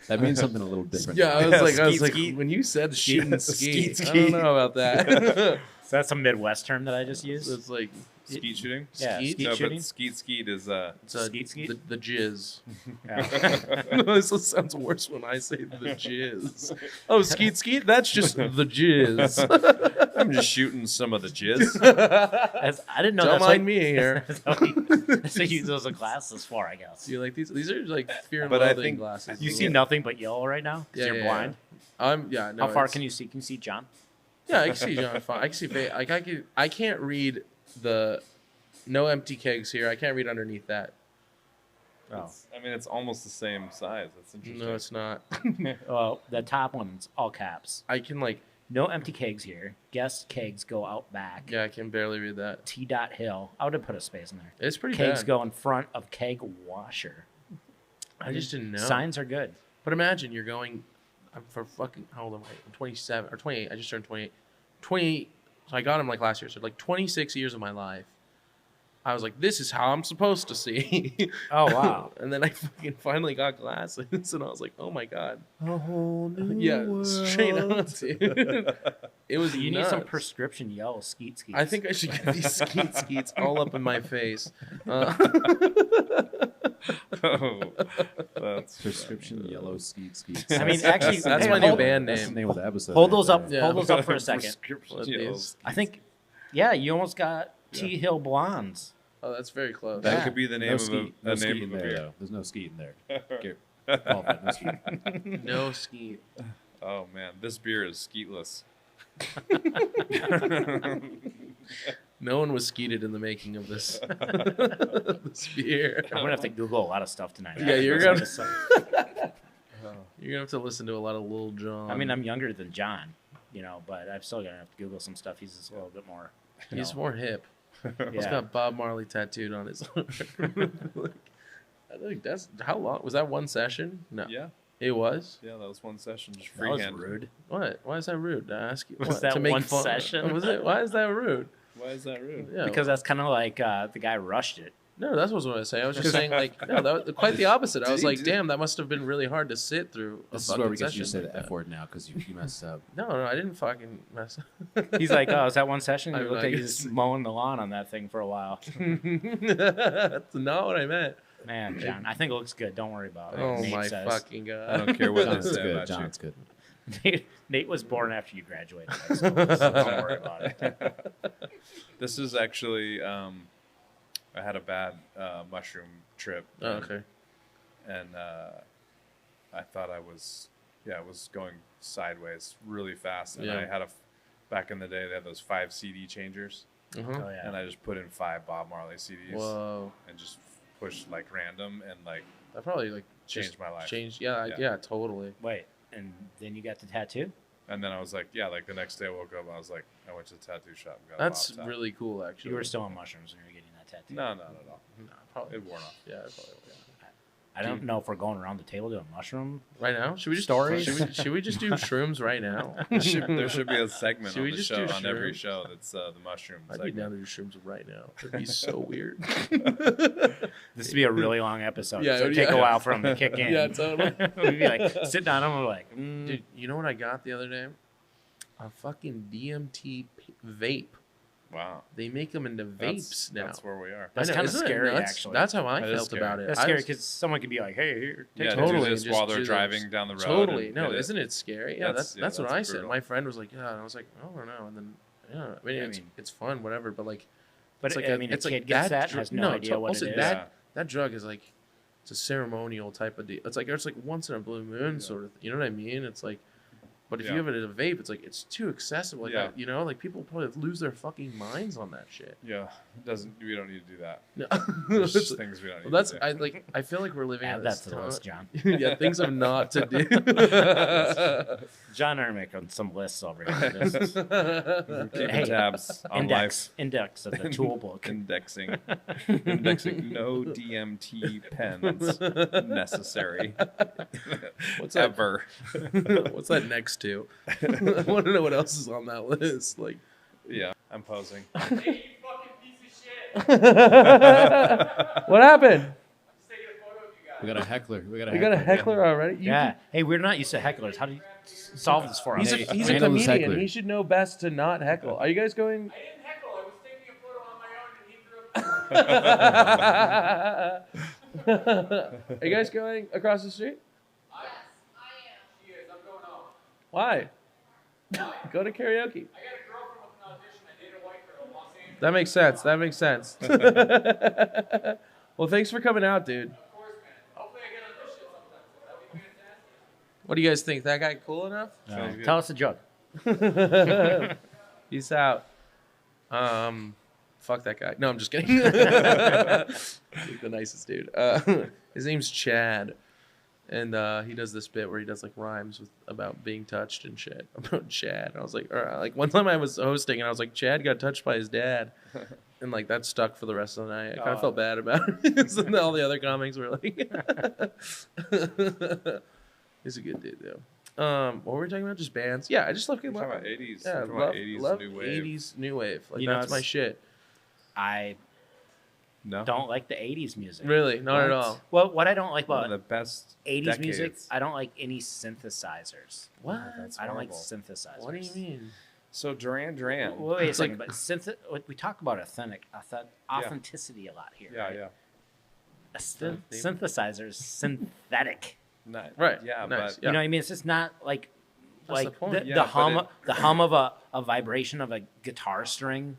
That means something a little different. Yeah, I was Yeah, like, skeet. when you said shooting skeet, Skeet, I don't skeet. know about that. So that's a Midwest term that I just used. It's like Skeet shooting? Yeah, skeet? skeet No, shooting. but skeet is it's a, Skeet, skeet? The jizz. Yeah. No, this sounds worse when I say the jizz. Oh, skeet. That's just the jizz. I'm just shooting some of the jizz. I didn't know Don't that's mind what, me here. That's what you use those glasses for, I guess. You like these? These are like fear and But I loathing think- glasses. You see nothing but yellow right now because Yeah, you're yeah, blind. Yeah. No, How far it's- can you see? Can you see John? Yeah, I can see John fine. I can see. Like I can't read the no empty kegs here. I can't read underneath that. Oh, I mean, it's almost the same size. That's interesting. No, it's not. well, the top one's all caps. I can like. No empty kegs here. Guest kegs go out back. Yeah, I can barely read that. T. Dot Hill. I would have put a space in there. It's pretty Kegs bad. go in front of keg washer. I just didn't know. Signs are good. But imagine you're going. I'm for fucking. How old am I? I'm 27 or 28. I just turned 28. 28. So I got him like last year. So like 26 years of my life. I was like, this is how I'm supposed to see. Oh, wow. And then I fucking finally got glasses, and I was like, oh my god. A whole new Yeah, straight world. on, dude. It was. You need some nuts. prescription yellow skeets. I think I should get these skeets all up in my face. Oh, that's Prescription yellow skeets. I mean, actually, That's hey, my new hold- band That's the name. name of the episode. Hold right those up. there. Yeah. Hold those up for a second. prescription What yellow. is- I think, yeah, you almost got T. Hill Blondes. Oh, that's very close. That Yeah. could be the name No of skeet. a No name skeet of in a there, beer. though. There's no skeet in there. Get- call it, no skeet. No skeet. Oh man, this beer is skeetless. No one was skeeted in the making of this, this beer. I'm gonna have to Google a lot of stuff tonight. Yeah, you're After gonna- this episode. You're gonna have to listen to a lot of Lil Jon. I mean, I'm younger than John, but I'm still gonna have to Google some stuff. He's just a little bit more. he's more hip. He's Yeah. got Bob Marley tattooed on his arm. I think that's how long was that? One session? No, Yeah, it was. yeah, that was one session, just That was freehand. rude. What? Why is that rude? I ask you. Was What, that to make one fun? session? Was it? Why is that rude? Why is that rude? Yeah. Because that's kind of like the guy rushed it. No, that's what I was going to say. I was just saying, like, no, that was quite the opposite. I Did was he like, do- damn, that must have been really hard to sit through. This is fucking where we get you session to say like the F that. word now because you messed up. No, I didn't fucking mess up. He's like, oh, is that one session? I You look I like he's guess- just mowing the lawn on that thing for a while. That's not what I meant. Man, John, I think it looks good. Don't worry about it. Oh Nate my says. fucking I god. don't care what they John's say good. about John's good. Nate was born after you graduated high school, so don't worry about it. This is actually, I had a bad mushroom trip. Oh, okay. And I thought I was going sideways really fast. And Yeah. I had back in the day, they had those 5 CD changers. Uh-huh. Oh, yeah. And I just put in 5 Bob Marley CDs Whoa. and just pushed like random and like That probably like changed just my life. Changed. Yeah, Yeah. yeah, totally. Wait, and then you got the tattoo? And then I was like, yeah, like the next day I woke up, I was like, I went to the tattoo shop and got That's a Bob tat. really cool, actually. You were still on mushrooms when you were getting that tattoo. No, not at all. No, probably. It wore off. Yeah, probably. Yeah. I don't know if we're going around the table doing mushroom. Right now, should we just Stories? Should we just do shrooms right now? There should be a segment Should on we the just show do on every shrooms? show that's the mushroom I'd be down segment. to do shrooms right now. That'd be so weird. This would be a really long episode. Yeah, so it'd take yeah. a while for them to kick in. Yeah, totally. We'd be like, sit down, and we're like, Dude, you know what I got the other day? A fucking DMT vape. Wow. They make them into vapes now. That's where we are. That's I know, kinda isn't it scary, nuts? actually. That's how I That is felt scary. about it. that's I scary was- because someone could be like, hey, here, take Yeah, some. to Totally, do this just while they're do driving those. down the road. Totally. and No, hit it. isn't it scary? Yeah, That's- that's yeah, what that's I said. brutal. My friend was like, yeah, and I was like, I don't know. And then, yeah, I mean, I it's, mean- it's fun, whatever. But like, But it's like I mean, a it's kid like gets that, dr- has no idea what also it is. That drug is like, it's a ceremonial type of deal. It's like once in a blue moon sort of. You know what I mean? It's like, but if Yeah. you have it in a vape, it's like it's too accessible. Like Yeah. that, you know, like people probably lose their fucking minds on that shit. Yeah. We don't need to do that. No. There's It's- just things we don't need well, that's to do. I feel like we're living Add in that this to the time. list, John. Yeah, things of not to do. John and I are making some lists over here. Keeping Hey, tabs on life. Index of the tool book. Indexing. No DMT pens necessary. What's that? Ever. What's that next to. I want to know what else is on that list. Like, Yeah, I'm posing. Hey, you fucking piece of shit. what happened? We got a heckler. We got a We heckler. got a heckler already. Yeah. Hey, we're not used to hecklers. How do you solve this for us? He's a Hey, he's I a know who's comedian. heckler. He should know best to not heckle. Are you guys going? I didn't heckle. I was taking a photo on my own, and he threw a Are you guys going across the street? She is. I'm going home. Why? Go to karaoke. I got a girlfriend with an audition. I dated a white girl in Los Angeles. That makes sense. That makes sense. Well, thanks for coming out, dude. Of course, man. Hopefully, I get on this shit sometime. That'd be fantastic. What do you guys think? That guy cool enough? Sounds good. Tell us a joke. Peace out. Fuck that guy. No, I'm just kidding. He's the nicest dude. His name's Chad, and he does this bit where he does like rhymes about being touched and shit about Chad. And I was like, like one time I was hosting and I was like, Chad got touched by his dad, and like that stuck for the rest of the night. I kind of felt bad about it. So then all the other comics were like, he's a good dude though. What were we talking about? Just bands? Yeah, I just love We're talking about 80s. Yeah, We're talking about 80s love new wave. 80s new wave. Like You know, that's my it's- shit. I No, don't like the 80s music. Really, not at What? all. Well, what I don't like one of about the best 80s music, decades. I don't like any synthesizers. What? That's I don't like horrible. synthesizers. What do you mean? So Duran Duran. Well, wait a It's like- second, but we talk about authenticity a lot here. Yeah, right? yeah. A synthesizer is synthetic. Not, Right. Yeah, Nice. but Yeah. You know what I mean? It's just not like That's the point. Yeah, but the hum of a vibration of a guitar string,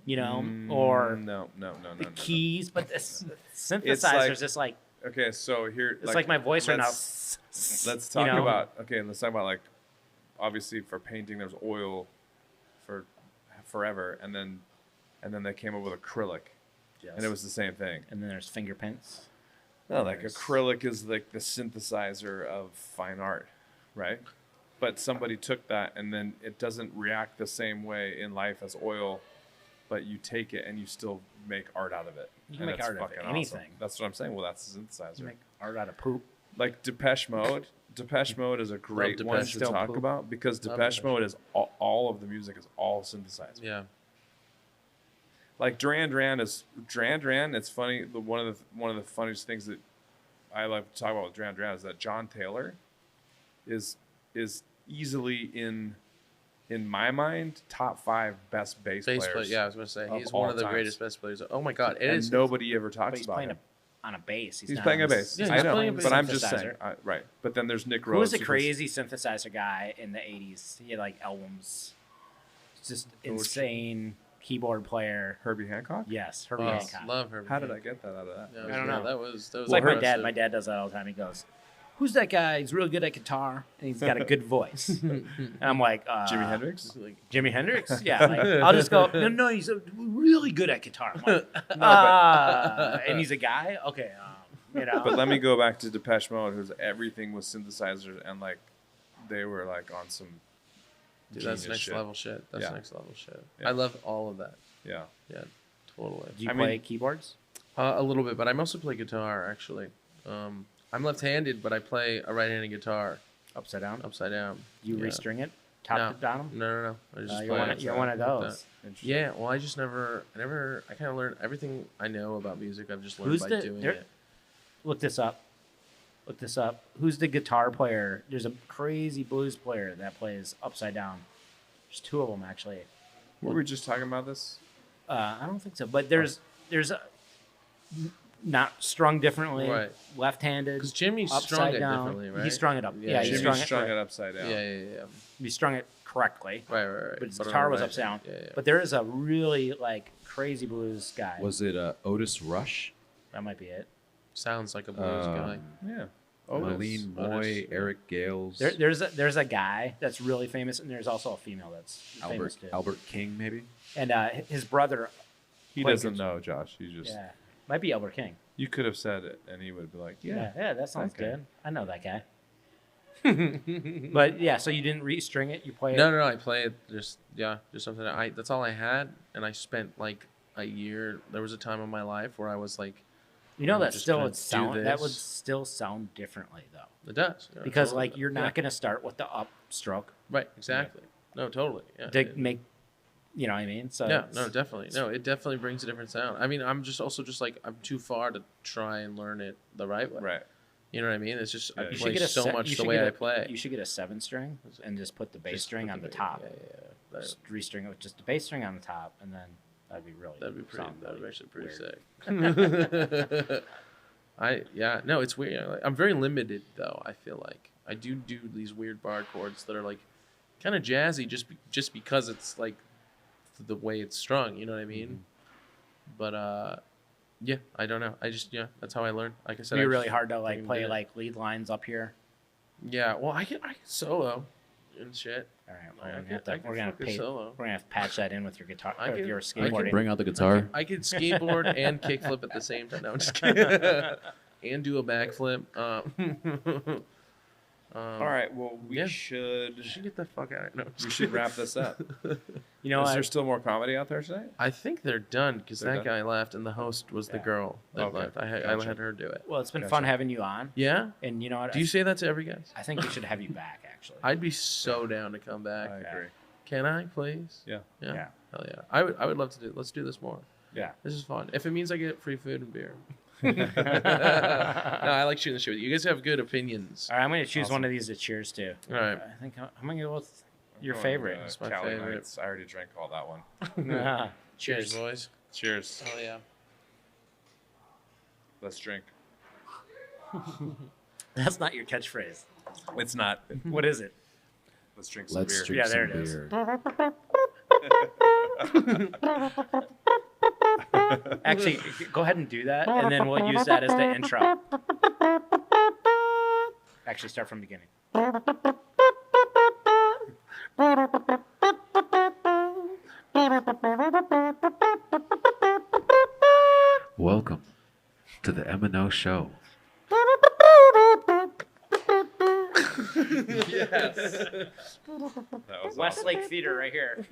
you know, or no. the keys. But the synthesizers, like- just like Okay, so here, it's like my voice right now. Let's talk you know? about let's talk about like obviously for painting there's oil for forever, and then they came up with acrylic, Yes. and it was the same thing. And then there's fingerprints. No, like acrylic is like the synthesizer of fine art, right? But somebody took that and then it doesn't react the same way in life as oil, but you take it and you still make art out of it. You can And make it's art out of fucking anything. Awesome. That's what I'm saying. Well, that's a synthesizer. You make art out of poop. Like Depeche Mode. Depeche Mode is a great one Depeche. to Still talk poop. about because Love Depeche Depeche. Mode is all of the music is all synthesizer. Yeah. Like Duran Duran. It's funny. One of the funniest things that I like to talk about with Duran Duran is that John Taylor is easily in my mind top 5 best bass Bass players. player. Yeah, I was gonna say of he's all one of the times. greatest bass players. Oh my god, it and is. nobody ever But talks he's about playing him. on a bass. He's not playing on a a bass. Yeah, I he's know, playing a bass. but I'm just saying. Synthesizer. Right. But then there's Nick Who Rose. was a who's- crazy synthesizer guy in the 80s? He had like albums. Just insane keyboard player. Herbie Hancock? Yes, Herbie Oh, Hancock. love her. How did I get that out of that? Yeah, I don't know. That was It's like my dad. impressive. My dad does that all the time. He goes, "Who's that guy? He's real good at guitar, and he's got a good voice." And I'm like, Jimi Hendrix? Like, Jimi Hendrix? Yeah. Like, I'll just go, no, he's really good at guitar. I'm like, and he's a guy? Okay. You know. But let me go back to Depeche Mode, whose everything was synthesizers, and like they were like on some dude, that's genius next shit. level shit. That's Yeah. next level shit. Yeah. I love all of that. Yeah. Yeah, totally. Do you I play mean- keyboards? A little bit, but I mostly play guitar actually. I'm left-handed, but I play a right-handed guitar Upside down? upside down. You Yeah. restring it? Top No. to bottom? No. I just You're play one, it you're one of like that. those. Yeah, well, I kind of learned everything I know about music. I've just learned Who's by the- doing there- it. Look this up. Who's the guitar player? There's a crazy blues player that plays upside down. There's 2 of them actually. Were we just talking about this? I don't think so, but there's a, not strung differently, Right. left-handed, Because Jimmy's upside strung it down. differently, right? He strung it up. Yeah, Yeah, he Jimmy strung, Strung it. it upside down. Yeah. He strung it correctly, Right. but his on guitar the was right upside down. hand. Yeah. But there is a really like crazy blues guy. Was it Otis Rush? That might be it. Sounds like a blues guy. Yeah. Marlene Otis, Moy, yeah. Eric Gales, There's a guy that's really famous, and there's also a female that's famous too. Albert King, maybe. And his brother, He Played doesn't guitar. know, Josh. You just yeah, might be Albert King. you could have said it, and he would be like, "Yeah." Yeah, that sounds Okay. good. I know that guy. But yeah, so you didn't restring it. You play it. No. I play it just something. That's all I had, and I spent like a year. There was a time in my life where I was like You know I'm that just still gonna would do sound that would this. still sound differently though, It does. Yeah, because totally. like you're not going to start with the up stroke Right. Exactly. No, totally. Yeah. to make, you know what I mean? So Yeah, it's- no, definitely. No, it definitely brings a different sound. I mean, I'm just also just like I'm too far to try and learn it the right way. Right. You know what I mean? It's just I Yeah, you should play get a so se- much you the should way get I a- play. You should get a 7-string and just put the bass Just string put on the bass- top. Yeah. Just restring it with just the bass string on the top, and then that'd be really. That'd be pretty. sound That'd be really actually pretty weird. sick. No, it's weird. I'm very limited though. I feel like I do these weird bar chords that are like kind of jazzy, just because it's like the way it's strung. You know what I mean? But yeah, I don't know. I just that's how I learn. Like I said, It'd be I really hard to like fucking play did it. like lead lines up here. Yeah, well, I can solo and shit. All right, I well, can we're gonna fucking solo. have to patch that in with your guitar, I with can- your I can skateboarding. Bring out the guitar. I could skateboard and kickflip at the same time. No, I'm just kidding. And do a backflip. All right. Well, we yeah. should You should get the fuck out of here. No, we should wrap this up. You know, Is I, there still more comedy out there tonight? I think they're done because They're that done? guy left and the host was the Yeah. girl that Okay, left. I gotcha. had her do it. well, it's been Gotcha. fun having you on, Yeah? and you know what? Do you say that to every guest? I think we should have you back actually. I'd be so down to come back. I agree. Can I, please? Yeah. Yeah. Hell yeah. I would love to do. Let's do this more. Yeah. This is fun. If it means I get free food and beer. No, I like shooting the shit with you. You guys have good opinions. All right, I'm going to choose Awesome. one of these to cheers to. All right. I think I'm going to go with your I'm going, favorite. That's my Cali favorite. Nights. I already drank all that one. Ah, Cheers, cheers. boys. Cheers. Hell yeah. Let's drink. That's not your catchphrase. It's not. What is it? Let's drink some Let's beer. drink Yeah, some there it is. beer. Actually, go ahead and do that, and then we'll use that as the intro. Actually, start from the beginning. Welcome to the M&O Show. That was Westlake Theater right here.